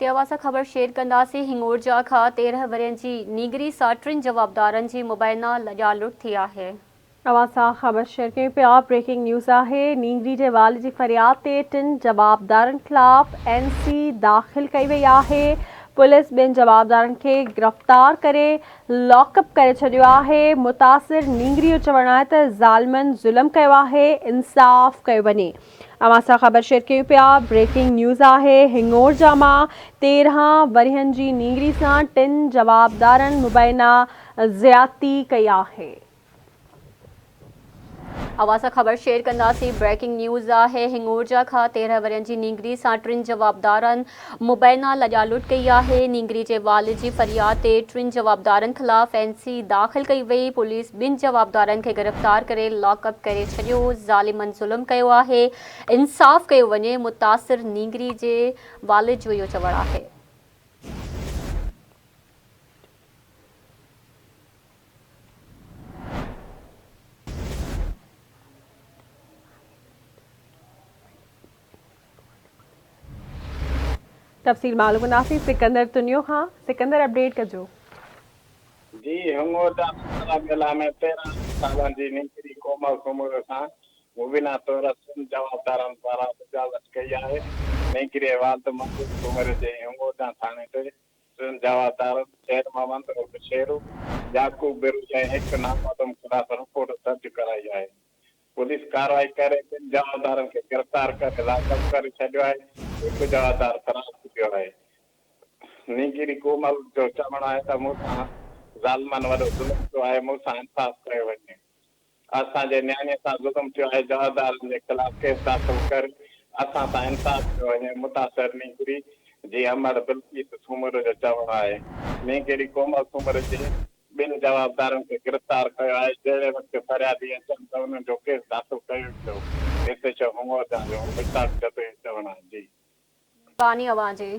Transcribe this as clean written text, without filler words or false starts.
अवां सां ख़बर शेयर कंदासीं। हिंगोरजा खां 13 वरियनि जी नीगरी सां 3 जवाबदारनि जी मुबैना लॼा लुट थी आहे। अवां सां ख़बर शेयर कयूं पिया। ब्रेकिंग न्यूज़ आहे। नीगरी जे वाल जी फरियाद ते 3 जवाबदारनि ख़िलाफ़ NC दाख़िल कई वई आहे। पुलिस 2 जवाबदारनि खे गिरफ़्तार करे लॉकअप करे छॾियो आहे। मुतासिर नीगरी जो चवणु आहे त ज़ालिमनि ज़ुल्म कयो आहे, इंसाफ़ कयो वञे। अवां सां ख़बर शेयर कयूं पिया। ब्रेकिंग न्यूज़ आहे। हिंगोरजा मां 13 वरियनि जी नीगरी सां 3 जवाबदारनि मुबैना ज़्यादती कई आहे। अवां सां ख़बर शेयर कंदासीं। ब्रेकिंग न्यूज़ आहे। हिंगोरजा खां 13 वरियनि जी नीगरी सां 3 जवाबदारनि मुबैना लॼा लुट कई आहे। नीगरी जे वाल जी फरियाद ते 3 जवाबदारनि ख़िलाफ़ NC दाख़िल कई वई। पुलिस 2 जवाबदारनि खे गिरफ़्तार करे लॉकअप करे छॾियो। ज़ालिमनि ज़ुल्म कयो आहे, इंसाफ़ कयो वञे। मुतासिर नीगरी जे वाल जो इहो चवणु आहे। तफ़सील मालूम कंदासीं सिकंदर तुनियो खां। सिकंदर अपडेट कजो। जी, हिंगोरजा मेला में 13 सालनि जी नीगरी कोमल कुमुर सां मुबीना तौर 3 जवाबदारनि पारां बग़ावत कई आहे। नीगरी वाद महबूब कुमुर जे हिंगोरजा थाणे ते 3 जवाबदार शेर मोहम्मद उर्फ शेरू, याकूब बिरुज ऐं 1 नामज़द ख़िलाफ़ रिपोर्ट दर्ज कराई आहे। पुलिस कार्रवाई करे 3 जवाबदारनि खे गिरफ़्तार करे लॉकअप करे छॾियो आहे। 1 जवाबदार फरार थी वियो आहे। नीगरी कोमल जो चवणु आहे त मूंसां ज़ालिमनि वॾो ज़ुल्म थियो आहे, मूंसां इंसाफ़ कयो वञे। असांजे न्याणे सां ज़ुल्म थियो आहे, जवाबदारनि जे ख़िलाफ़ केस दाख़िल करे असां सां इंसाफ़ कयो वञे। मुतासिर नीगरी जी अमर बिल्किस सूमर जो चवणु आहे। नीगरी कोमल सूमर जे 2 जवाबदारनि खे गिरफ़्तार कयो आहे। जहिड़े वक़्तु फरियादी अचनि त उन्हनि जो केस दाख़िल कयो वियो। हिते हिंगोरजा जो मुश्ताक जदो चवणु आहे। जी बानी अवां जी।